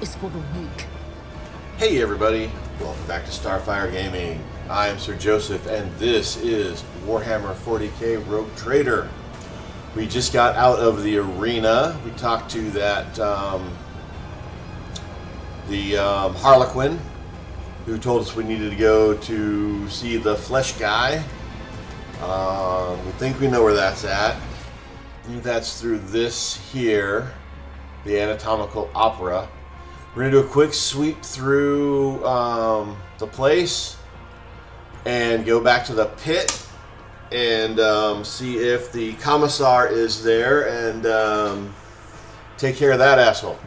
is for the weak. Hey everybody, welcome back to Starfyre Gaming. I am Sir Joseph and this is Warhammer 40k Rouge Trader. We just got out of the arena. We talked to that Harlequin who told us we needed to go to see the flesh guy. We think we know where that's at. I think that's through this here, the anatomical opera. We're going to do a quick sweep through the place and go back to the pit and see if the Commissar is there and take care of that asshole.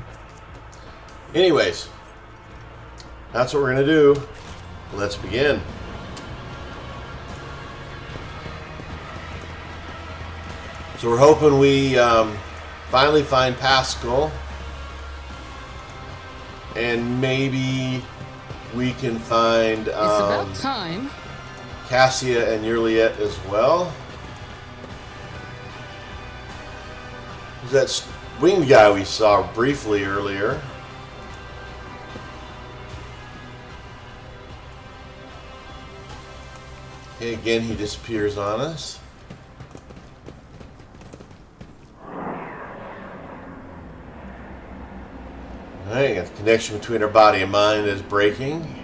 Anyways, that's what we're going to do. Let's begin. So we're hoping we finally find Pasqal. And maybe we can find It's about time. Pasqal and Yliet as well. There's that winged guy we saw briefly earlier. Okay, again he disappears on us. Alright, got the connection between our body and mind is breaking.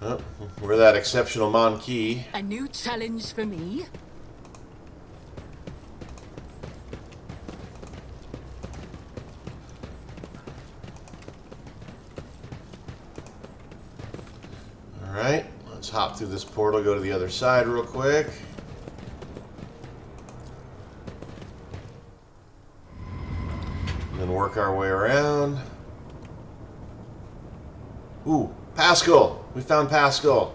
Oh, we're that exceptional Monkey. A new challenge for me. Alright. Let's hop through this portal, go to the other side real quick. And then work our way around. Ooh, Pasqal! We found Pasqal.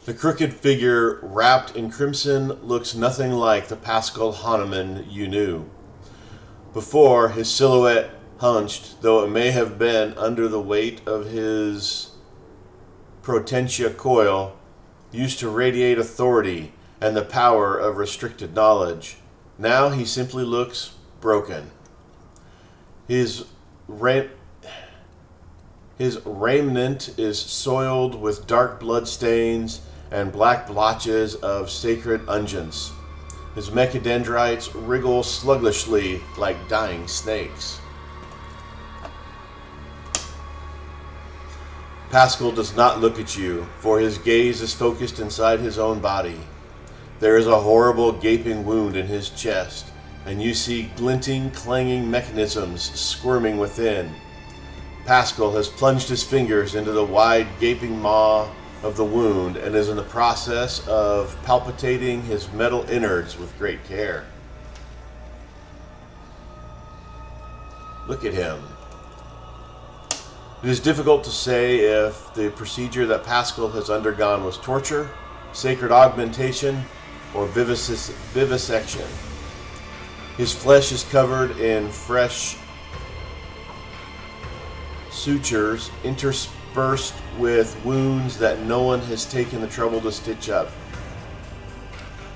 The crooked figure wrapped in crimson looks nothing like the Pasqal Hahnemann you knew. Before, his silhouette hunched, though it may have been under the weight of his Potentia coil, used to radiate authority and the power of restricted knowledge. Now he simply looks broken. His raiment is soiled with dark blood stains and black blotches of sacred unguents. His mechadendrites wriggle sluggishly like dying snakes. Pasqal does not look at you, for his gaze is focused inside his own body. There is a horrible gaping wound in his chest, and you see glinting, clanging mechanisms squirming within. Pasqal has plunged his fingers into the wide, gaping maw of the wound and is in the process of palpitating his metal innards with great care. Look at him. It is difficult to say if the procedure that Pasqal has undergone was torture, sacred augmentation, or vivisection. His flesh is covered in fresh sutures interspersed with wounds that no one has taken the trouble to stitch up.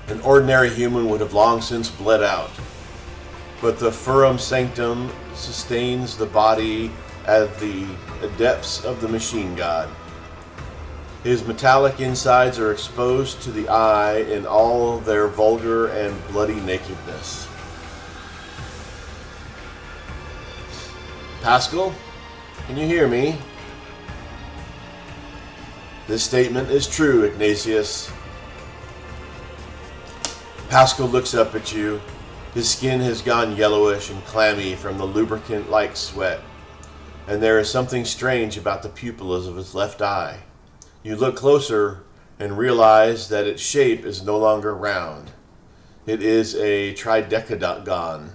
An ordinary human would have long since bled out, but the Furum Sanctum sustains the body at the depths of the machine god. His metallic insides are exposed to the eye in all their vulgar and bloody nakedness. Pasqal, can you hear me? This statement is true, Ignatius. Pasqal looks up at you. His skin has gone yellowish and clammy from the lubricant-like sweat, and there is something strange about the pupils of his left eye. You look closer and realize that its shape is no longer round. It is a tridecagon.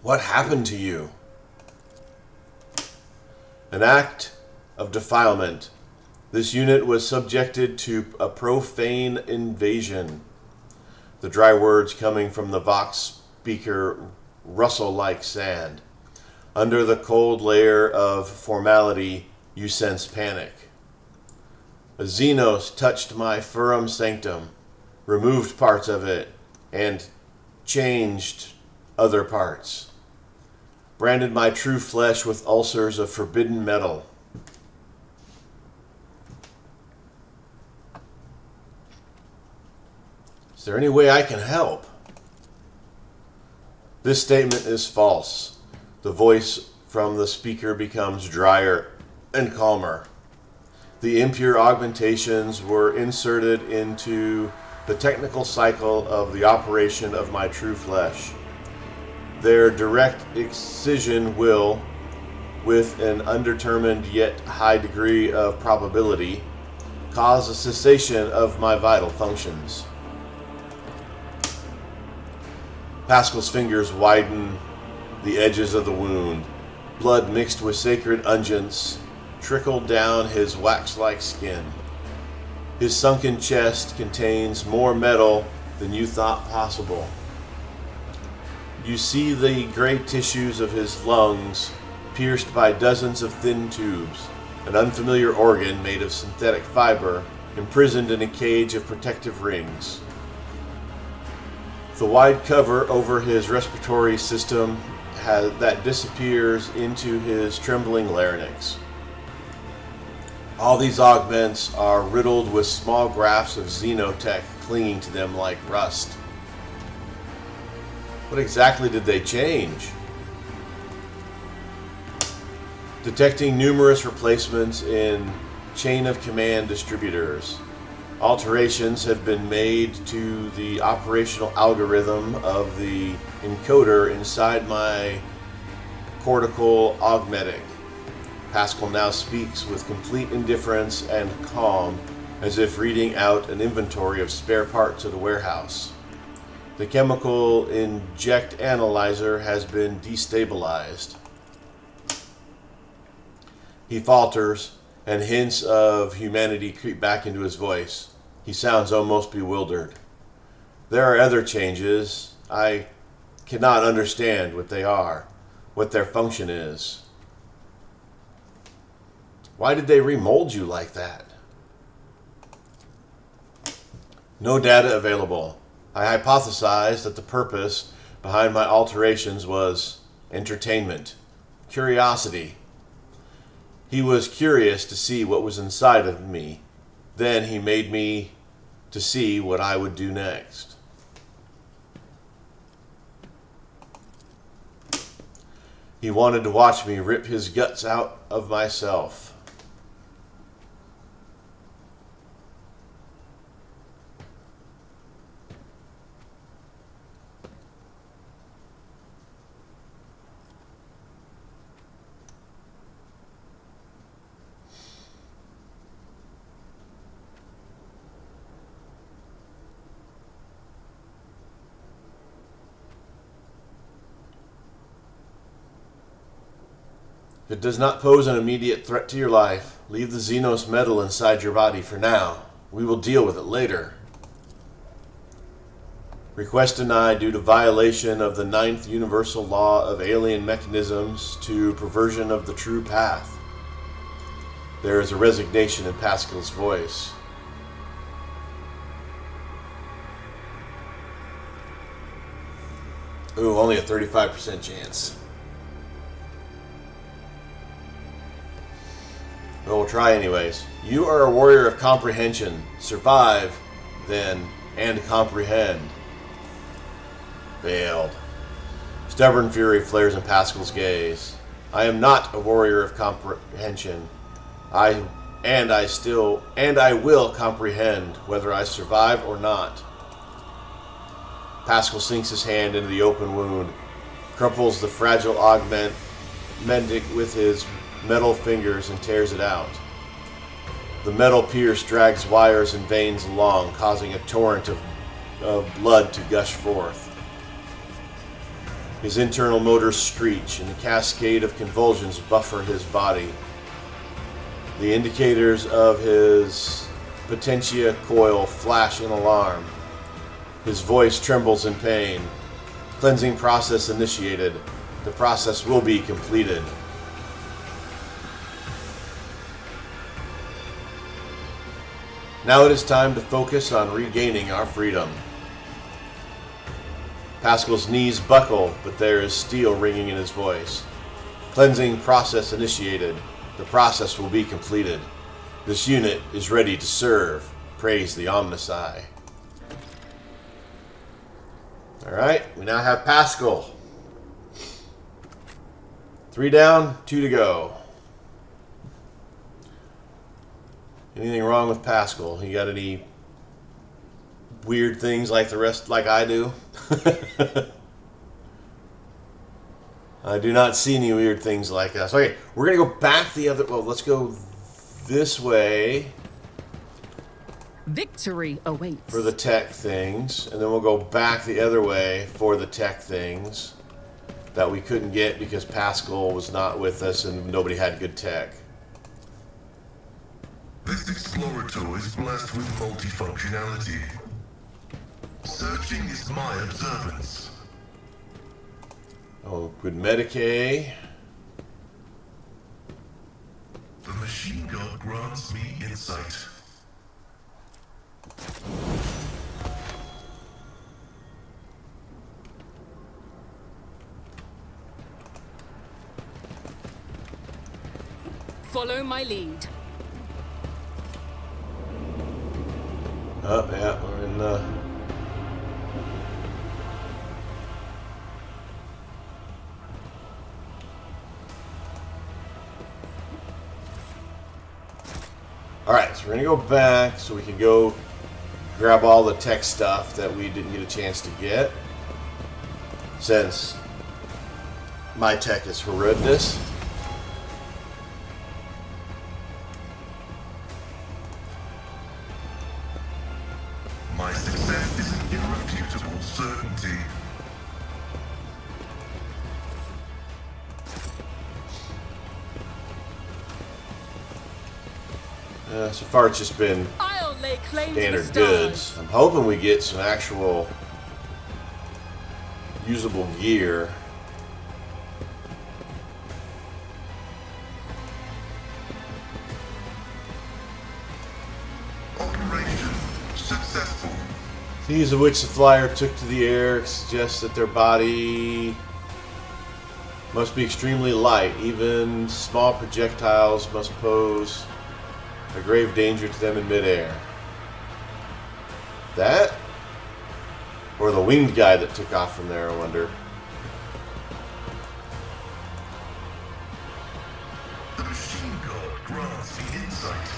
What happened to you? An act of defilement. This unit was subjected to a profane invasion. The dry words coming from the Vox speaker rustle like sand. Under the cold layer of formality, you sense panic. A Xenos touched my furum sanctum, removed parts of it, and changed other parts. Branded my true flesh with ulcers of forbidden metal. Is there any way I can help? This statement is false. The voice from the speaker becomes drier and calmer. The impure augmentations were inserted into the technical cycle of the operation of my true flesh. Their direct excision will, with an undetermined yet high degree of probability, cause a cessation of my vital functions. Pasqal's fingers widen the edges of the wound. Blood mixed with sacred unguents trickled down his wax-like skin. His sunken chest contains more metal than you thought possible. You see the gray tissues of his lungs pierced by dozens of thin tubes, an unfamiliar organ made of synthetic fiber, imprisoned in a cage of protective rings. The wide cover over his respiratory system that disappears into his trembling larynx. All these augments are riddled with small grafts of xenotech clinging to them like rust. What exactly did they change? Detecting numerous replacements in chain of command distributors. Alterations have been made to the operational algorithm of the encoder inside my cortical augmetic. Pasqal now speaks with complete indifference and calm, as if reading out an inventory of spare parts at a warehouse. The chemical inject analyzer has been destabilized. He falters, and hints of humanity creep back into his voice. He sounds almost bewildered. There are other changes. I cannot understand what they are, what their function is. Why did they remold you like that? No data available. I hypothesized that the purpose behind my alterations was entertainment, curiosity. He was curious to see what was inside of me. Then he made me to see what I would do next. He wanted to watch me rip his guts out of myself. If it does not pose an immediate threat to your life, leave the Xenos metal inside your body for now. We will deal with it later. Request denied due to violation of the 9th universal law of alien mechanisms to perversion of the true path. There is a resignation in Pasqal's voice. Ooh, only a 35% chance. But we'll try anyways. You are a warrior of comprehension. Survive, then, and comprehend. Failed. Stubborn fury flares in Pasqal's gaze. I am not a warrior of comprehension. I will comprehend whether I survive or not. Pasqal sinks his hand into the open wound, crumples the fragile augmentic with his metal fingers and tears it out. The metal pierce drags wires and veins along, causing a torrent of blood to gush forth. His internal motors screech, and a cascade of convulsions buffer his body. The indicators of his potentia coil flash in alarm. His voice trembles in pain. Cleansing process initiated. the process will be completed. Now it is time to focus on regaining our freedom. Pasqal's knees buckle, but there is steel ringing in his voice. Cleansing process initiated. The process will be completed. This unit is ready to serve. Praise the Omnisci. Alright, we now have Pasqal. 3 down, 2 to go. Anything wrong with Pasqal? You got any weird things like the rest, like I do? I do not see any weird things like that. So, okay, we're going to go back the other... Well, let's go this way. Victory awaits. For the tech things. And then we'll go back the other way for the tech things that we couldn't get because Pasqal was not with us and nobody had good tech. This Explorator is blessed with multifunctionality. Searching is my observance. Oh, good Medicae. The machine god grants me insight. Follow my lead. Oh, yeah, we're in the... Alright, so we're going to go back so we can go grab all the tech stuff that we didn't get a chance to get. Since my tech is horrendous. My success is an irrefutable certainty. So far it's just been I'll lay claim to the standard stars. goods. I'm hoping we get some actual usable gear. Operation successful. These of which the flyer took to the air suggests that their body must be extremely light. Even small projectiles must pose a grave danger to them in midair. That? Or the winged guy that took off from there, I wonder. The machine god grants me insight.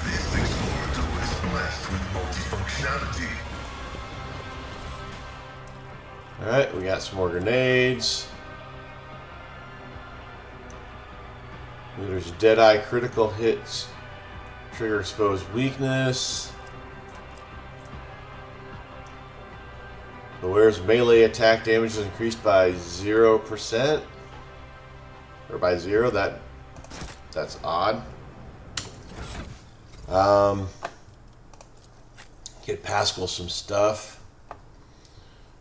This Explorator is blessed with multifunctionality. Alright, we got some more grenades. There's Deadeye critical hits. Trigger exposed weakness. The wearer's melee attack damage is increased by 0%. Or by 0. That's odd. Get Pasqal some stuff.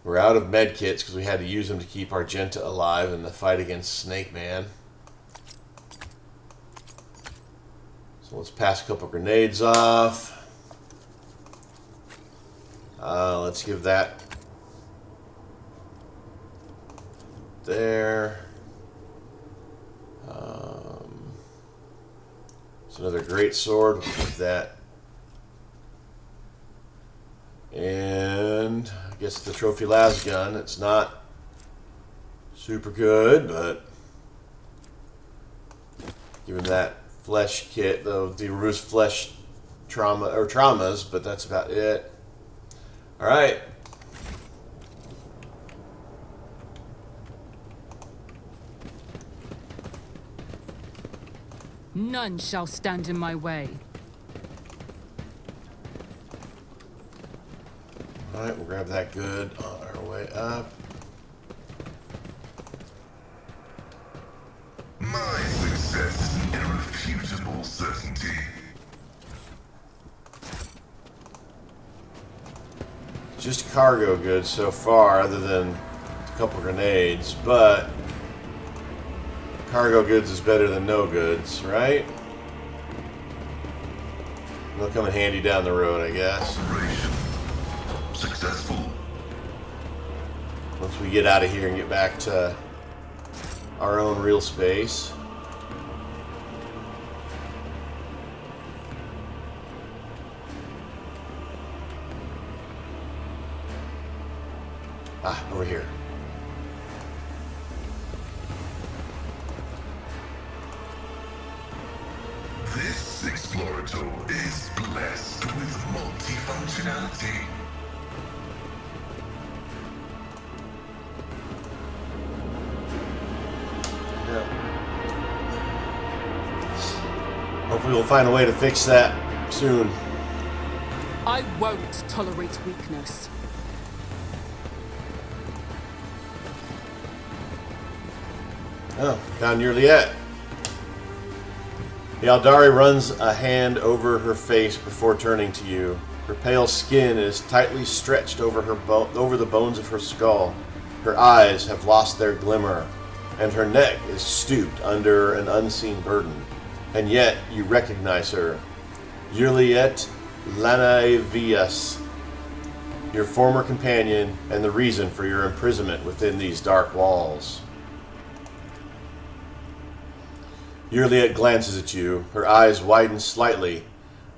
We're out of medkits because we had to use them to keep Argenta alive in the fight against Snake Man. So let's pass a couple grenades off. Let's give that there. It's another great sword. We'll keep that. And I guess the trophy las gun. It's not super good, but given that flesh kit, though, the Rouge flesh traumas, but that's about it. All right. None shall stand in my way. All right, we'll grab that good on our way up. My success is an irrefutable certainty. Just cargo goods so far, other than couple grenades, but cargo goods is better than no goods, right? They'll come in handy down the road, I guess. Operation successful. Once we get out of here and get back to our own real space. Ah, over here. This explorator is blessed with multifunctionality. Yeah. Hopefully we'll find a way to fix that soon. I won't tolerate weakness. Oh, found Yliet. The Aldari runs a hand over her face before turning to you. Her pale skin is tightly stretched over over the bones of her skull. Her eyes have lost their glimmer, and her neck is stooped under an unseen burden. And yet you recognize her. Yliet Lanavius, your former companion and the reason for your imprisonment within these dark walls. Yliet glances at you, her eyes widen slightly,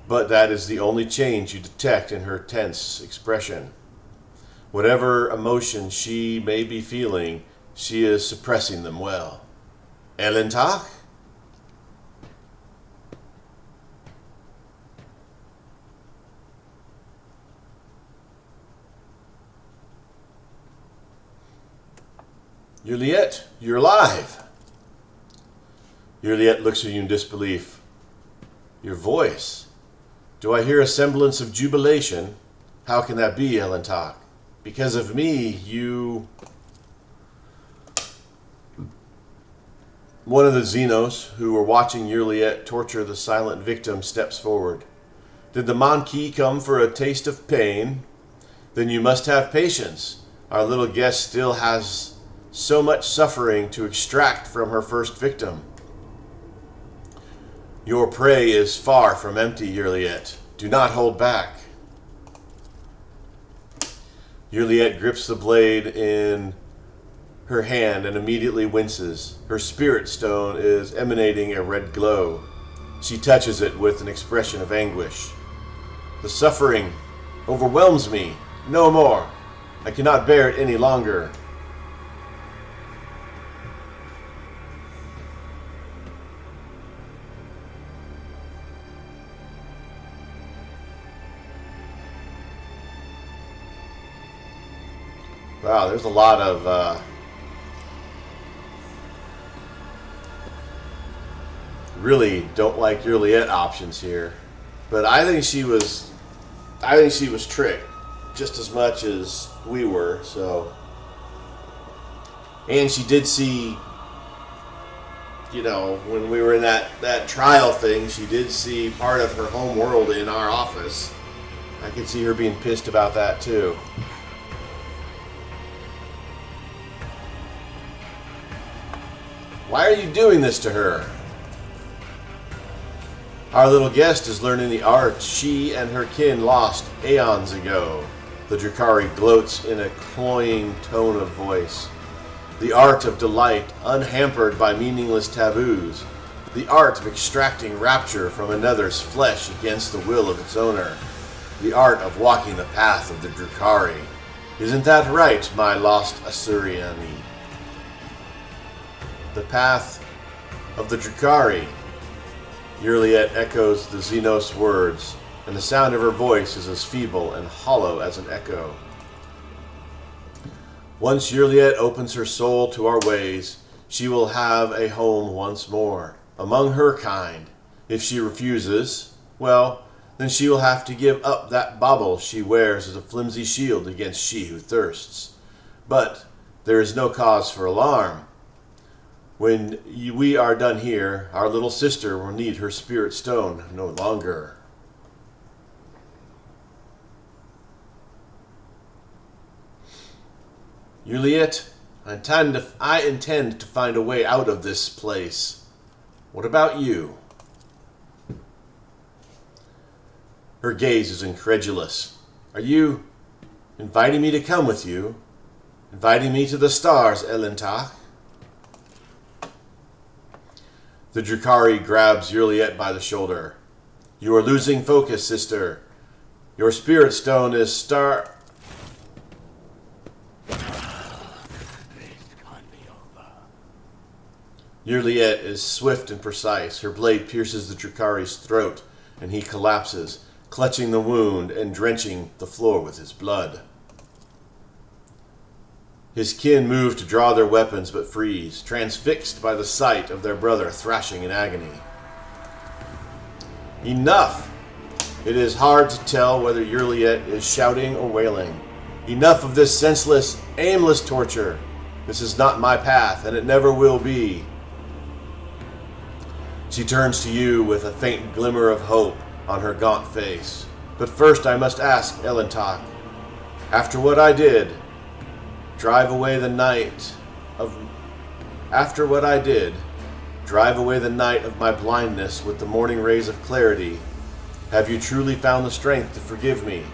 but that is the only change you detect in her tense expression. Whatever emotion she may be feeling, she is suppressing them well. Elentach? Yliet, you're alive. Yliet looks at you in disbelief. Your voice. Do I hear a semblance of jubilation? How can that be, Elentach? Because of me, you... One of the Xenos who were watching Yliet torture the silent victim steps forward. Did the Monkey come for a taste of pain? Then you must have patience. Our little guest still has so much suffering to extract from her first victim. Your prey is far from empty, Yliet. Do not hold back. Yliet grips the blade in her hand and immediately winces. Her spirit stone is emanating a red glow. She touches it with an expression of anguish. The suffering overwhelms me. No more. I cannot bear it any longer. Wow, there's a lot of really don't like Yliet options here, but I think she was tricked just as much as we were. So, and she did see, you know, when we were in that trial thing, she did see part of her home world in our office. I could see her being pissed about that too. Why are you doing this to her? Our little guest is learning the art she and her kin lost aeons ago. The Drukhari gloats in a cloying tone of voice. The art of delight, unhampered by meaningless taboos. The art of extracting rapture from another's flesh against the will of its owner. The art of walking the path of the Drukhari. Isn't that right, my lost Asuriani? The path of the Drukhari. Yliet echoes the Xenos words, and the sound of her voice is as feeble and hollow as an echo. Once Yliet opens her soul to our ways, she will have a home once more, among her kind. If she refuses, well, then she will have to give up that bauble she wears as a flimsy shield against she who thirsts. But there is no cause for alarm. When we are done here, our little sister will need her spirit stone no longer. Yliet, I intend to find a way out of this place. What about you? Her gaze is incredulous. Are you inviting me to come with you? Inviting me to the stars, Elentak? The Drukhari grabs Yliet by the shoulder. You are losing focus, sister. Your spirit stone is Yliet is swift and precise. Her blade pierces the Drukhari's throat, and he collapses, clutching the wound and drenching the floor with his blood. His kin move to draw their weapons but freeze, transfixed by the sight of their brother thrashing in agony. Enough! It is hard to tell whether Yliet is shouting or wailing. Enough of this senseless, aimless torture. This is not my path, and it never will be. She turns to you with a faint glimmer of hope on her gaunt face. But first I must ask, Elentak, after what I did, drive away the night of my blindness with the morning rays of clarity. Have you truly found the strength to forgive me?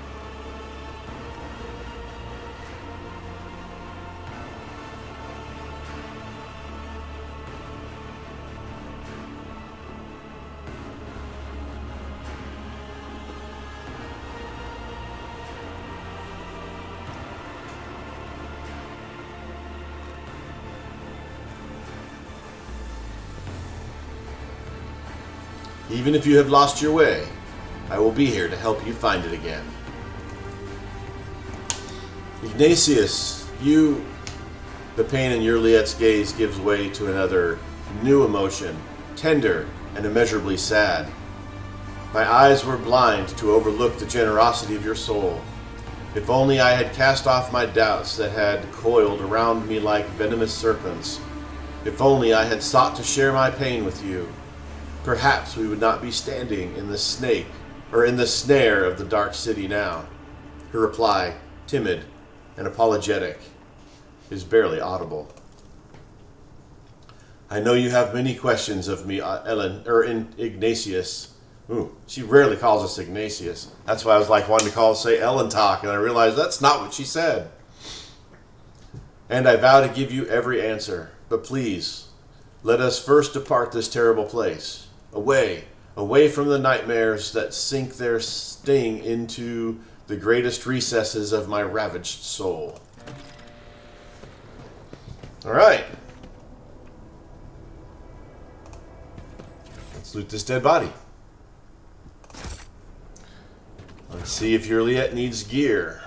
Even if you have lost your way, I will be here to help you find it again. Ignatius, you... The pain in Yliet's gaze gives way to another new emotion, tender and immeasurably sad. My eyes were blind to overlook the generosity of your soul. If only I had cast off my doubts that had coiled around me like venomous serpents. If only I had sought to share my pain with you. Perhaps we would not be standing in the snare of the dark city now. Her reply, timid and apologetic, is barely audible. I know you have many questions of me, Ignatius. Ooh, she rarely calls us Ignatius. That's why I was like wanting to say Elentak, and I realized that's not what she said. And I vow to give you every answer. But please, let us first depart this terrible place. Away from the nightmares that sink their sting into the greatest recesses of my ravaged soul. All right. Let's loot this dead body. Let's see if Yliet needs gear.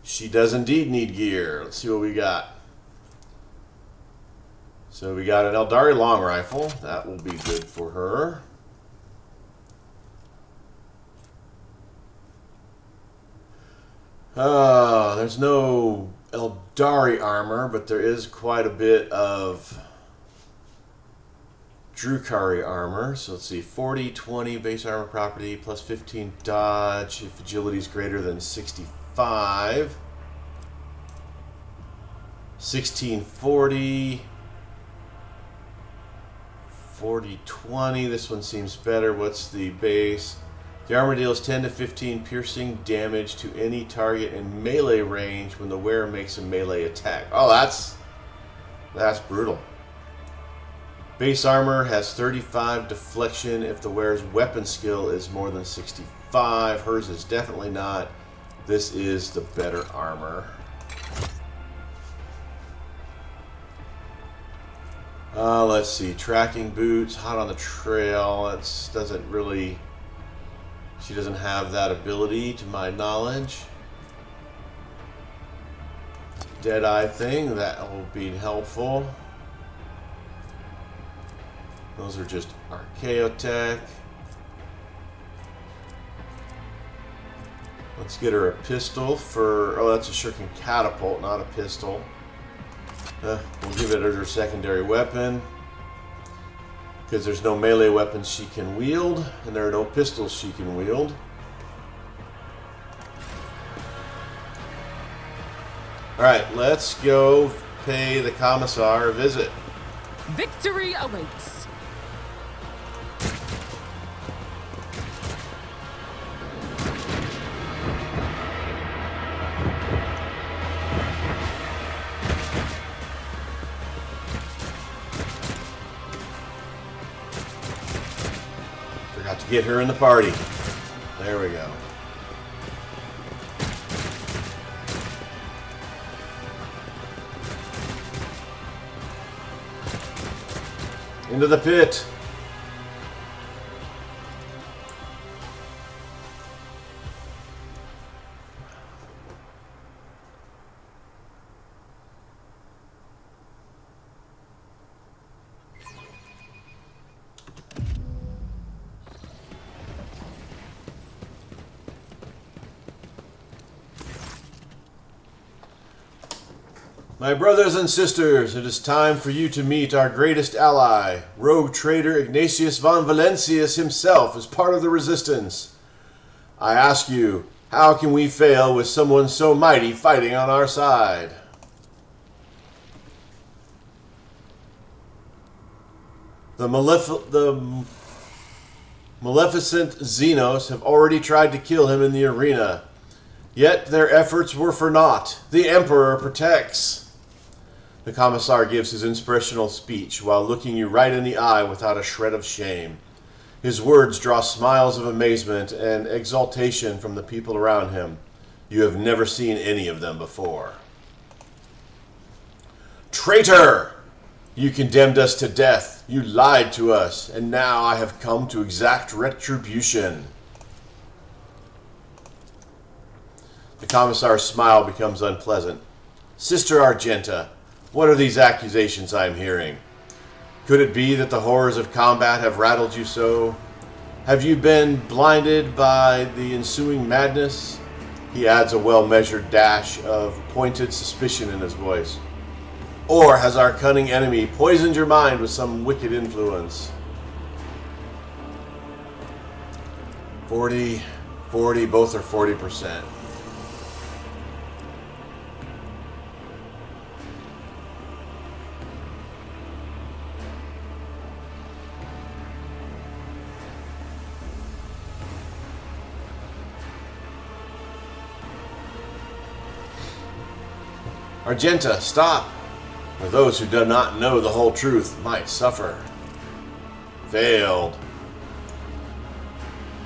She does indeed need gear. Let's see what we got. So we got an Eldari long rifle. That will be good for her. There's no Eldari armor, but there is quite a bit of Drukhari armor. So let's see, 40, 20 base armor property, plus 15 dodge if agility is greater than 65. 1640. 40-20, this one seems better. What's the base? The armor deals 10 to 15 piercing damage to any target in melee range when the wearer makes a melee attack. Oh, that's brutal. Base armor has 35 deflection if the wearer's weapon skill is more than 65. Hers is definitely not. This is the better armor. Let's see, tracking boots, hot on the trail. She doesn't have that ability to my knowledge. Deadeye thing, that will be helpful. Those are just Archaeotech. Let's get her a pistol for... Oh, that's a shuriken catapult, not a pistol. We'll give it her secondary weapon. Because there's no melee weapons she can wield, and there are no pistols she can wield. Alright, let's go pay the Commissar a visit. Victory awaits. Forgot to get her in the party. There we go. Into the pit. My brothers and sisters, it is time for you to meet our greatest ally. Rogue Trader Ignatius von Valentius himself is part of the Resistance. I ask you, how can we fail with someone so mighty fighting on our side? The maleficent Xenos have already tried to kill him in the arena. Yet their efforts were for naught. The Emperor protects. The Commissar gives his inspirational speech while looking you right in the eye without a shred of shame. His words draw smiles of amazement and exultation from the people around him. You have never seen any of them before. Traitor! You condemned us to death. You lied to us, and now I have come to exact retribution. The Commissar's smile becomes unpleasant. Sister Argenta, what are these accusations I am hearing? Could it be that the horrors of combat have rattled you so? Have you been blinded by the ensuing madness? He adds a well-measured dash of pointed suspicion in his voice. Or has our cunning enemy poisoned your mind with some wicked influence? 40, both are 40%. Argenta, stop! For those who do not know the whole truth might suffer. Failed.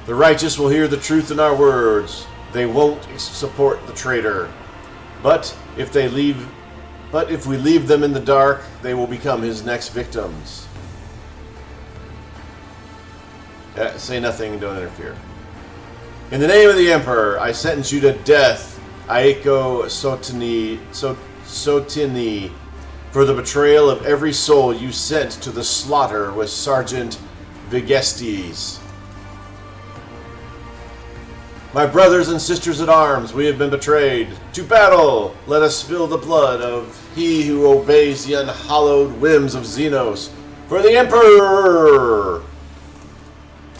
The righteous will hear the truth in our words. They won't support the traitor. But if we leave them in the dark, they will become his next victims. Say nothing and don't interfere. In the name of the Emperor, I sentence you to death, Aiko Sotini, for the betrayal of every soul you sent to the slaughter with Sergeant Vigestes. My brothers and sisters at arms, we have been betrayed. To battle! Let us spill the blood of he who obeys the unhallowed whims of Xenos. For the Emperor!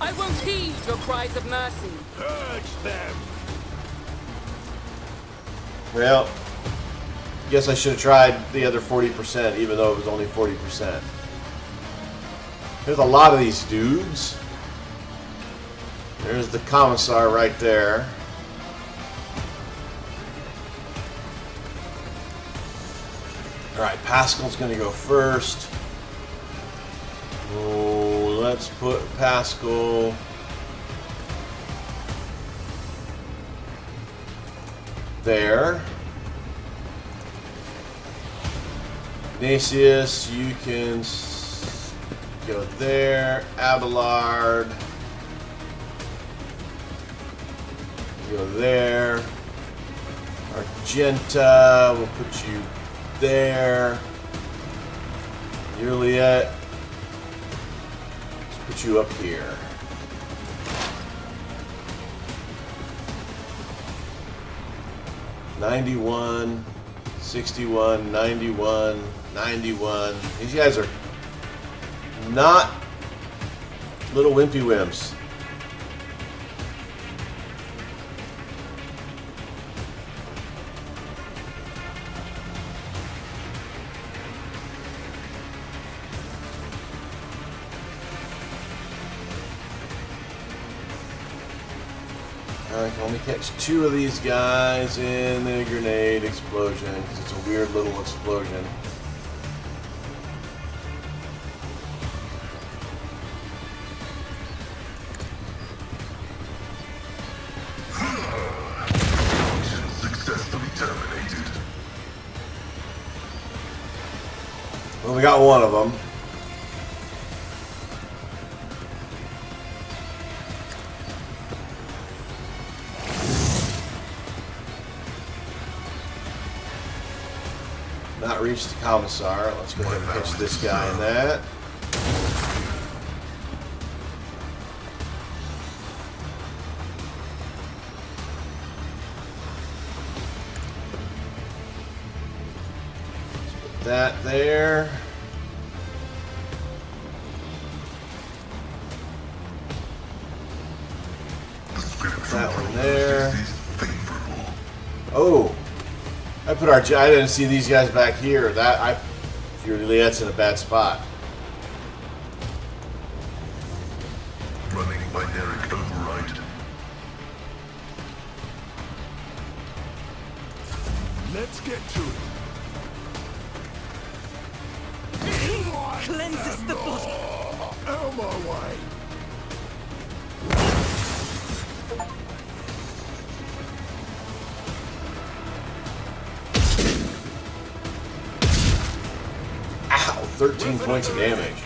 I won't heed your cries of mercy. Purge them! Well, guess I should have tried the other 40%, even though it was only 40%. There's a lot of these dudes. There's the Commissar right there. Alright, Pasqal's going to go first. Oh, let's put Pasqal there. Ignatius, you can go there. Abelard, go there. Argenta, we'll put you there. Yliet, let's put you up here. $91, 61, 91, 91. These guys are not little wimpy wimps. I can only catch 2 of these guys in the grenade explosion because it's a weird little explosion. Successfully terminated. Well, we got one of them. Not reached the Commissar. Let's go ahead and catch this guy in that. Put that there. That one there. Oh, I put our. I didn't see these guys back here. Yliet's in a bad spot. Running binary override. Let's get to it. Cleanses the body. Out of my way. Ow! 13 points of damage.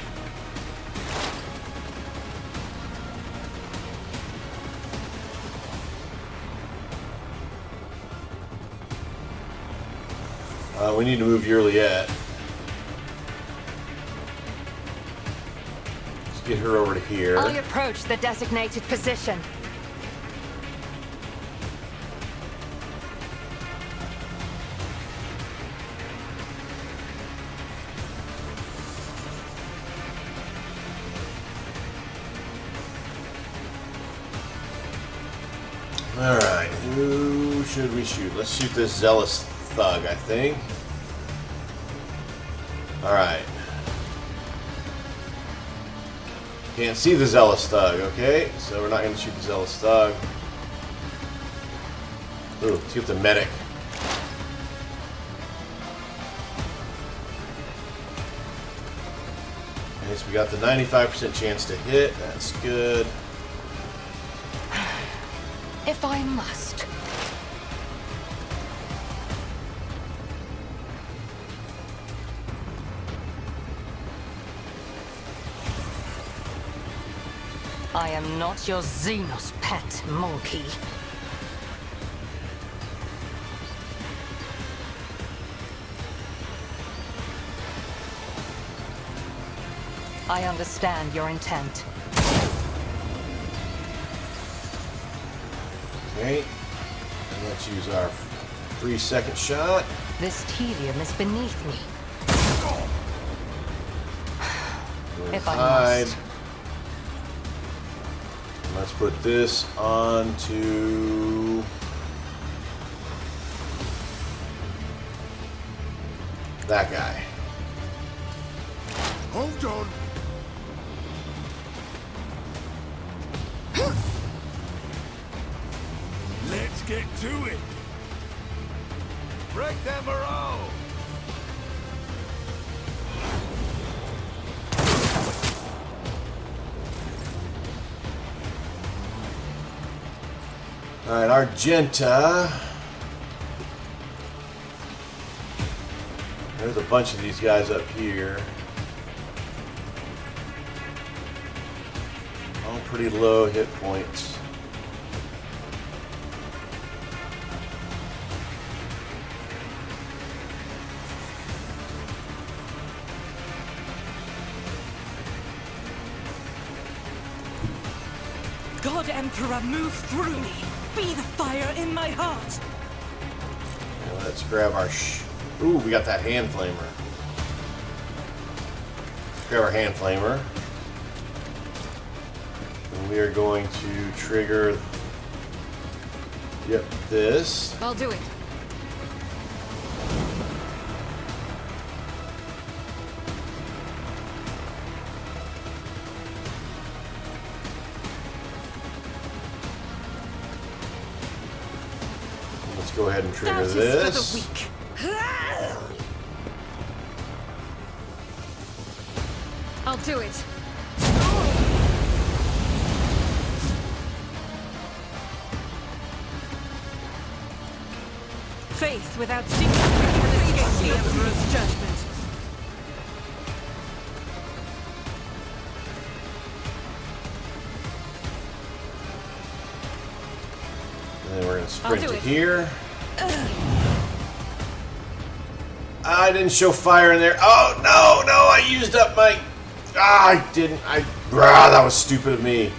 We need to move Yliet. Let's get her over to here. I approach the designated position. Alright, who should we shoot? Let's shoot this zealous thug, I think. Alright. Can't see the zealous thug, okay? So we're not going to shoot the zealous thug. Ooh, let's get the medic. Okay, so we got the 95% chance to hit. That's good. If I must. I am not your Xenos pet monkey. I understand your intent. Okay, and let's use our 3-second shot. This tedium is beneath me. If I Hide. must. Let's put this onto that guy. Hold on. Let's get to it. Break them morale. Alright, Argenta. There's a bunch of these guys up here. All pretty low hit points. God Emperor, move through me. Be the fire in my heart. Now let's grab our ooh, we got that hand flamer. Grab our hand flamer. And we are going to trigger this. I'll do it. go ahead and trigger That is this. for the weak. I'll do it. Faith without secret can escape the Emperor's judgment. And then we're going to sprint I'll do to it. here. I didn't show fire in there. Oh, no, I used up my... I didn't. That was stupid of me.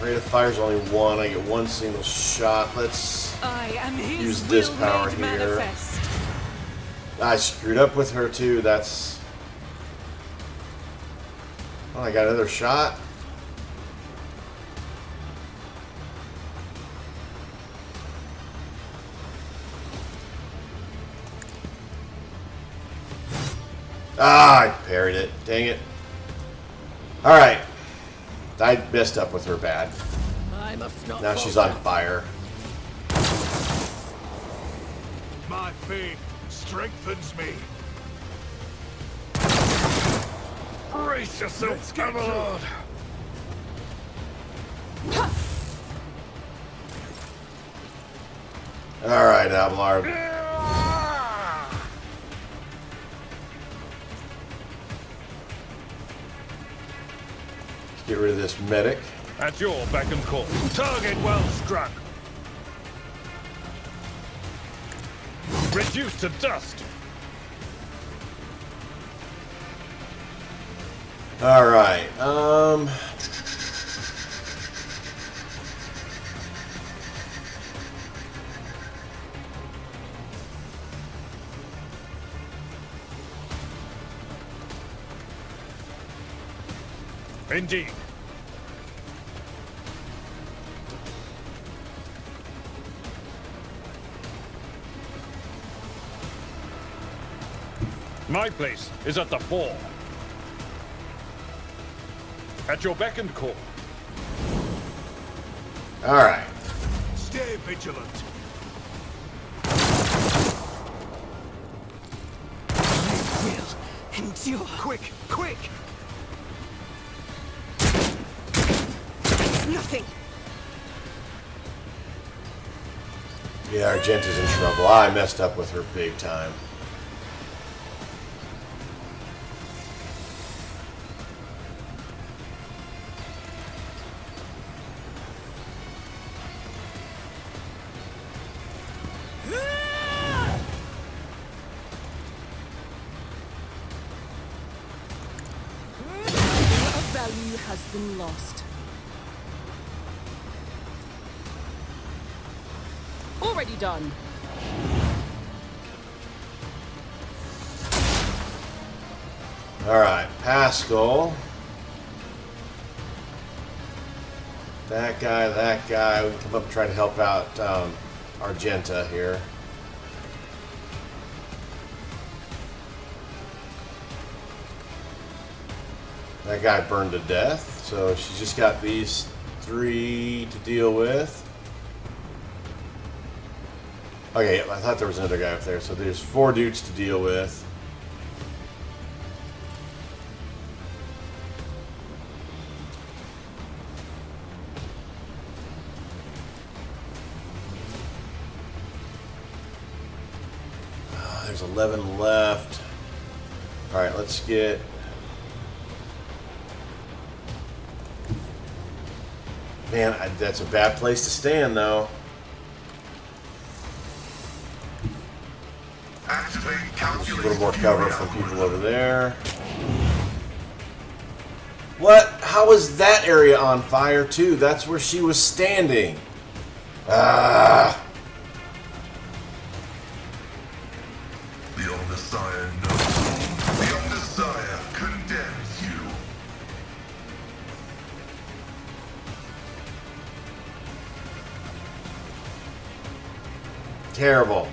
Rate of fire is only 1. I get 1 single shot. Let's I am his use this will power made here. manifest. I screwed up with her too. That's... Oh, I got another shot. I parried it. Dang it. Alright. I messed up with her bad. I must not Now she's on fire. My faith strengthens me. Brace yourself, Abelard. Alright, Abelard. Get rid of this medic. At your beck and call. Target well struck. Reduced to dust. Alright, Indeed. My place is at the fore. At your beck and call. alright. Stay vigilant. Will endure. Quick, quick! Nothing. Yeah, Argenta's in trouble. I messed up with her big time. of value has been lost. Already done. Alright, Pasqal. That guy. We can come up and try to help out Argenta here. That guy burned to death, so she's just got these 3 to deal with. Okay, I thought there was another guy up there, so there's 4 dudes to deal with. There's 11 left. Alright, let's get... Man, that's a bad place to stand, though. Activate A little more cover from people over there. What? How was that area on fire, too? That's where she was standing. Ah. The Omnissiah knows. The Omnissiah condemns you. terrible.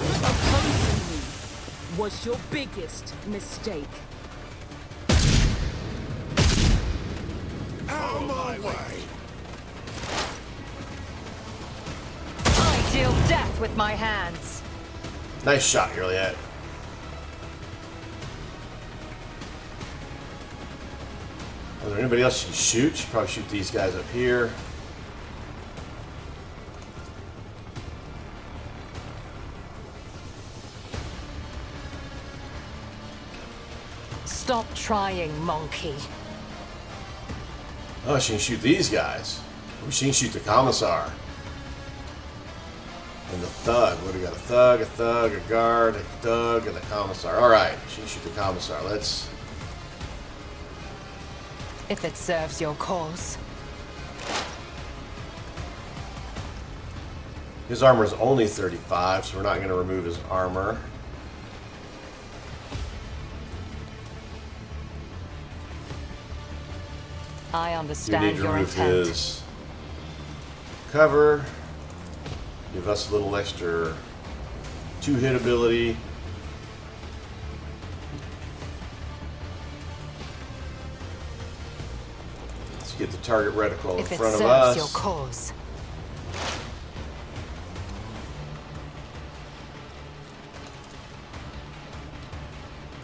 Opposing me was your biggest mistake. Out of my way! I deal death with my hands. Nice shot, Yliet. Is there anybody else you can shoot? Should probably shoot these guys up here. Stop trying, monkey. Oh, she can shoot these guys. Oh, she can shoot the Commissar. And the thug. What do we got? A thug, a guard, a thug, and the Commissar. Alright, she can shoot the Commissar. Let's... If it serves your cause. His armor is only 35, so we're not going to remove his armor. I You understand need to your remove intent. his cover. Give us a little extra 2-hit ability. Let's get the target reticle in If it front of serves your us. cause.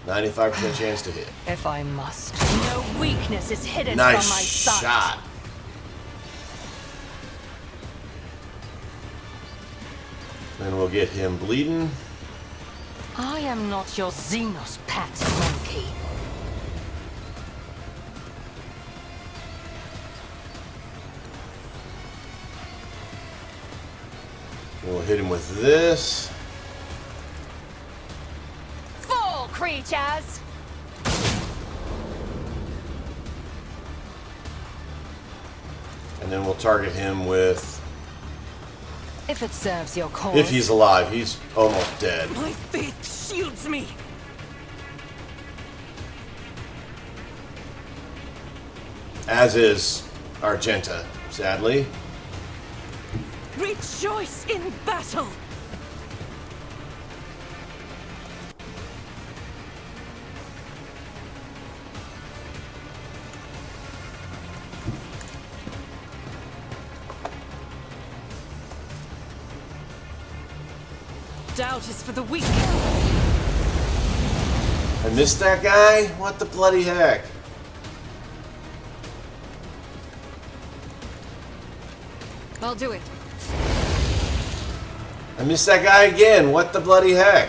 .95% chance to hit. If I must. No weakness is hidden Nice from my sight. shot. Then we'll get him bleeding. I am not your Xenos pet, monkey. We'll hit him with this. Fall, creatures! And then we'll target him with... If it serves your cause. If he's alive, he's almost dead. My faith shields me. As is Argenta, sadly. Rejoice in battle. Doubt is for the weak. I missed that guy? What the bloody heck? I'll do it. I missed that guy again. What the bloody heck?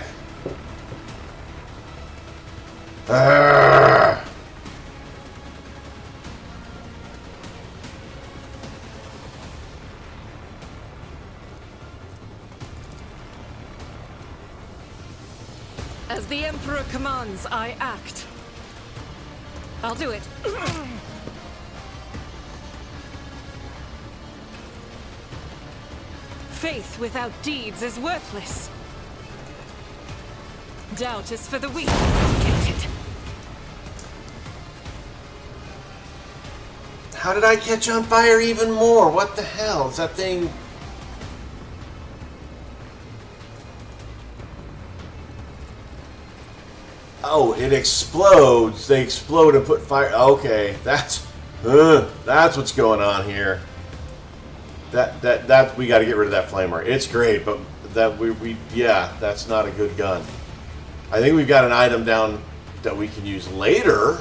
Arrgh. As the Emperor commands, I act. I'll do it. Faith without deeds is worthless. Doubt is for the weak. Get it. How did I catch on fire even more? What the hell? Is that thing... Oh, it explodes. They explode and put fire... Okay, that's what's going on here. That we got to get rid of that flamer. It's great, but yeah, that's not a good gun. I think we've got an item down that we can use later.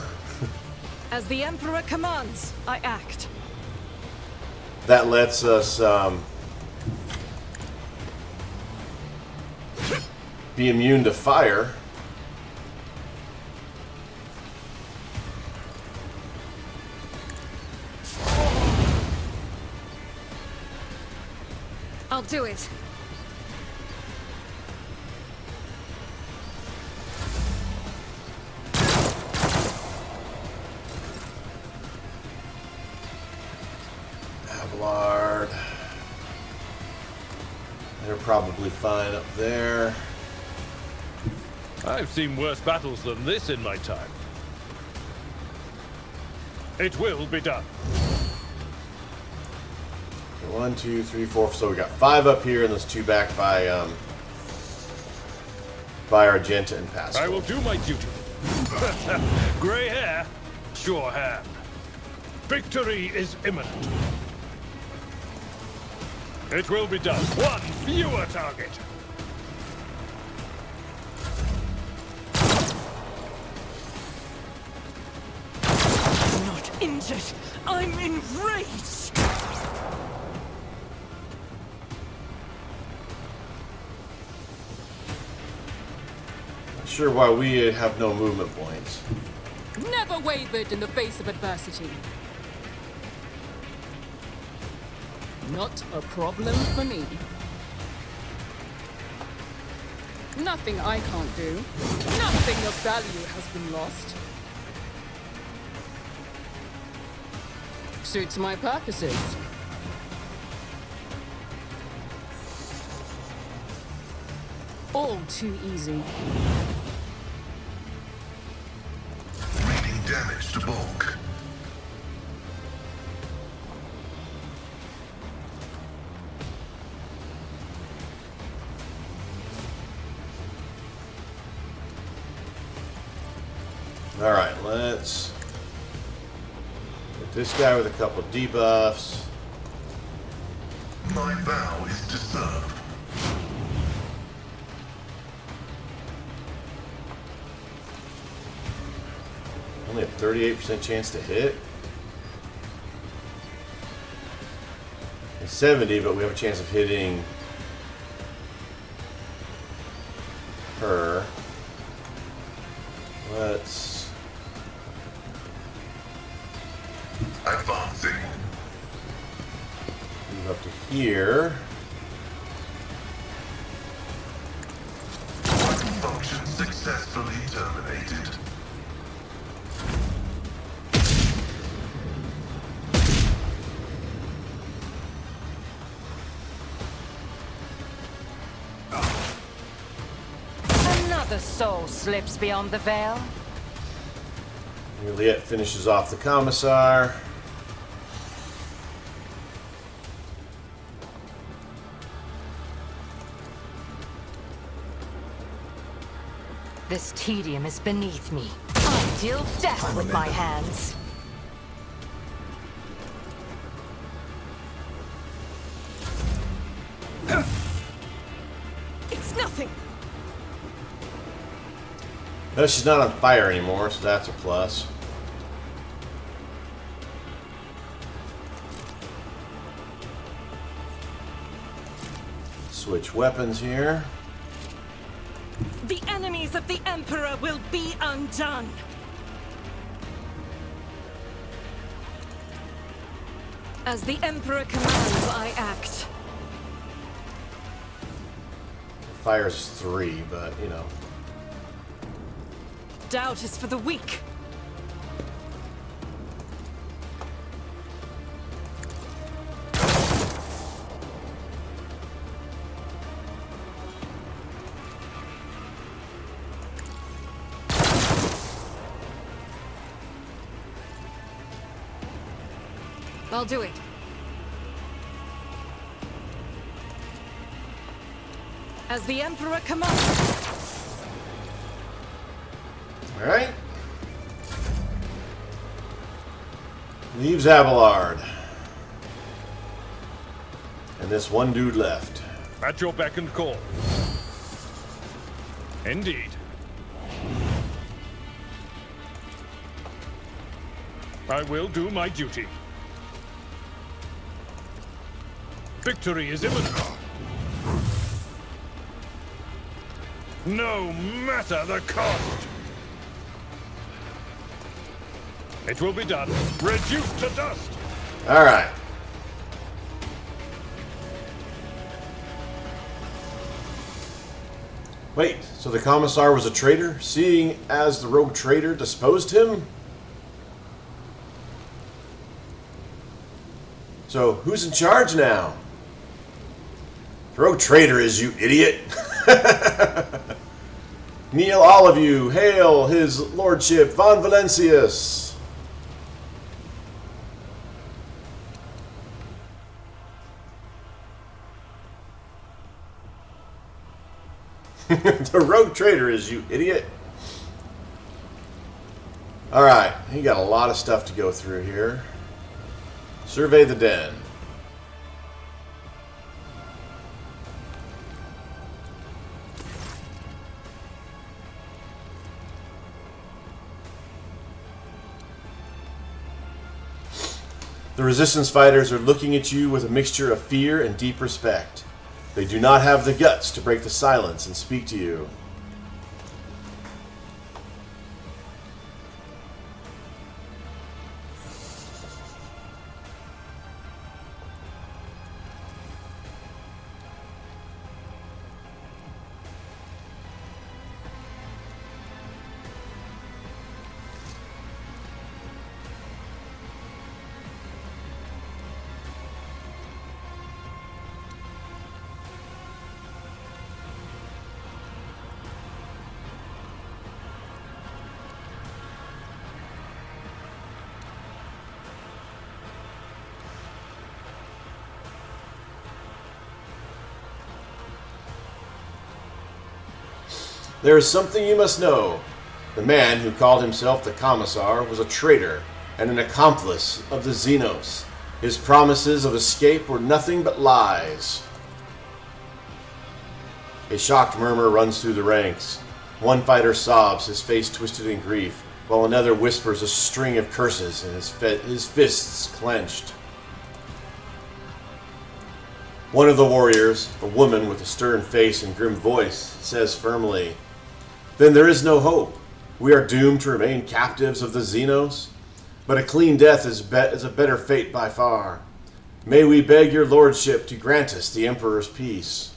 As the Emperor commands, I act. That lets us be immune to fire. I'll do it. Abelard. They're probably fine up there. I've seen worse battles than this in my time. It will be done. 1, 2, 3, 4. So we got 5 up here, and there's 2 back by Argenta and Pasqal. I will do my duty. Grey hair, sure hand. Victory is imminent. It will be done. 1 fewer target. I'm not injured. I'm enraged. Not sure why we have no movement points. Never wavered in the face of adversity. Not a problem for me. Nothing I can't do. Nothing of value has been lost. Suits my purposes. All too easy. Reading damage to bulk. Alright, let's get this guy with a couple debuffs. My vow is to serve. Only a 38% chance to hit. It's 70, but we have a chance of hitting her. Let's Advancing. move up to here. Function successfully terminated. Another soul slips beyond the veil. Yliet finishes off the Commissar. This tedium is beneath me. I deal death with my hands. It's nothing. No, she's not on fire anymore, so that's a plus. Switch weapons here. The enemies of the Emperor will be undone. As the Emperor commands, I act. Fire's 3, but you know. Doubt is for the weak. I'll do it. As the Emperor commands. Alright. Leaves Abelard. And this one dude left. At your beck and call. Indeed. I will do my duty. Victory is imminent. No matter the cost. It will be done. Reduced to dust. Alright. Wait, so the Commissar was a traitor, seeing as the Rogue Trader disposed him? So, who's in charge now? The Rogue Trader is, you idiot! Kneel all of you, hail his lordship Von Valencius! The Rogue Trader is, you idiot. Alright, you got a lot of stuff to go through here. Survey the den. The Resistance fighters are looking at you with a mixture of fear and deep respect. They do not have the guts to break the silence and speak to you. There is something you must know. The man who called himself the Commissar was a traitor and an accomplice of the Xenos. His promises of escape were nothing but lies. A shocked murmur runs through the ranks. One fighter sobs, his face twisted in grief, while another whispers a string of curses and his fists clenched. One of the warriors, a woman with a stern face and grim voice, says firmly, "Then there is no hope. We are doomed to remain captives of the Xenos. But a clean death is a better fate by far. May we beg your lordship to grant us the Emperor's peace."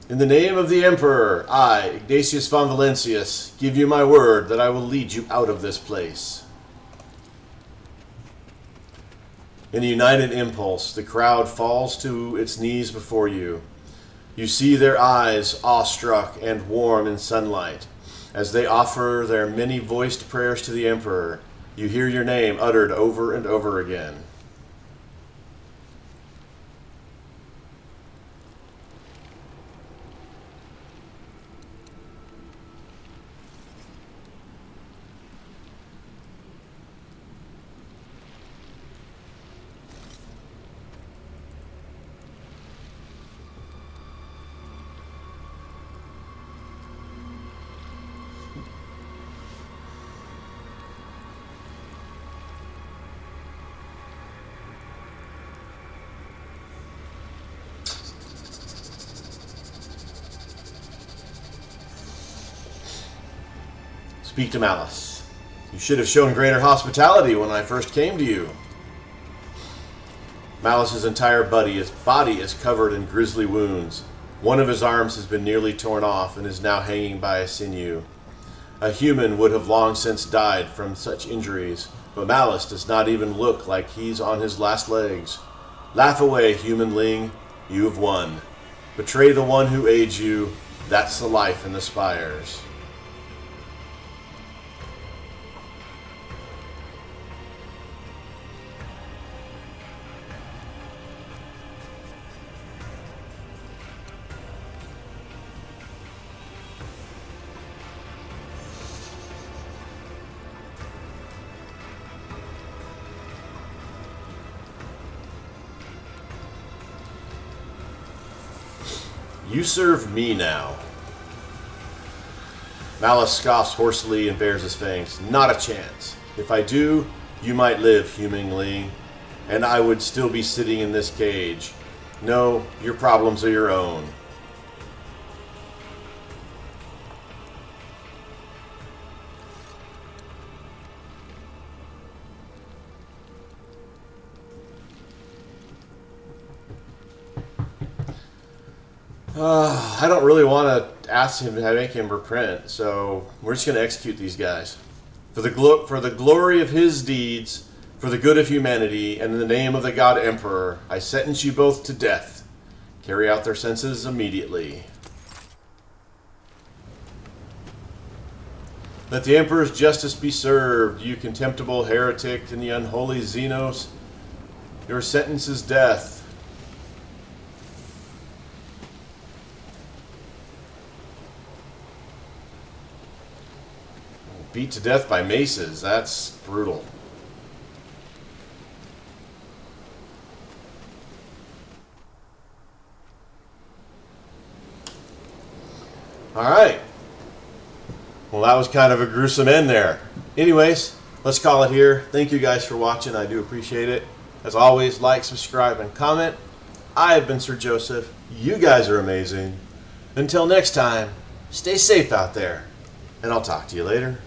In the name of the Emperor, I, Ignatius von Valentius, give you my word that I will lead you out of this place. In a united impulse, the crowd falls to its knees before you. You see their eyes awestruck and warm in sunlight. As they offer their many-voiced prayers to the Emperor, you hear your name uttered over and over again. Speak to Malice. You should have shown greater hospitality when I first came to you. Malice's entire body is covered in grisly wounds. One of his arms has been nearly torn off and is now hanging by a sinew. A human would have long since died from such injuries, but Malice does not even look like he's on his last legs. Laugh away, humanling. You have won. Betray the one who aids you. That's the life in the spires. You serve me now. Malice scoffs hoarsely and bares his fangs. Not a chance. If I do, you might live, humanling, and I would still be sitting in this cage. No, your problems are your own. I don't really want to ask him to make him repent, so we're just going to execute these guys. For the glory of his deeds, for the good of humanity, and in the name of the God Emperor, I sentence you both to death. Carry out their sentences immediately. Let the Emperor's justice be served, you contemptible heretic and the unholy Xenos. Your sentence is death. Beat to death by maces. That's brutal. All right. Well, that was kind of a gruesome end there. Anyways, let's call it here. Thank you guys for watching. I do appreciate it. As always, like, subscribe, and comment. I have been Sir Joseph. You guys are amazing. Until next time, stay safe out there, and I'll talk to you later.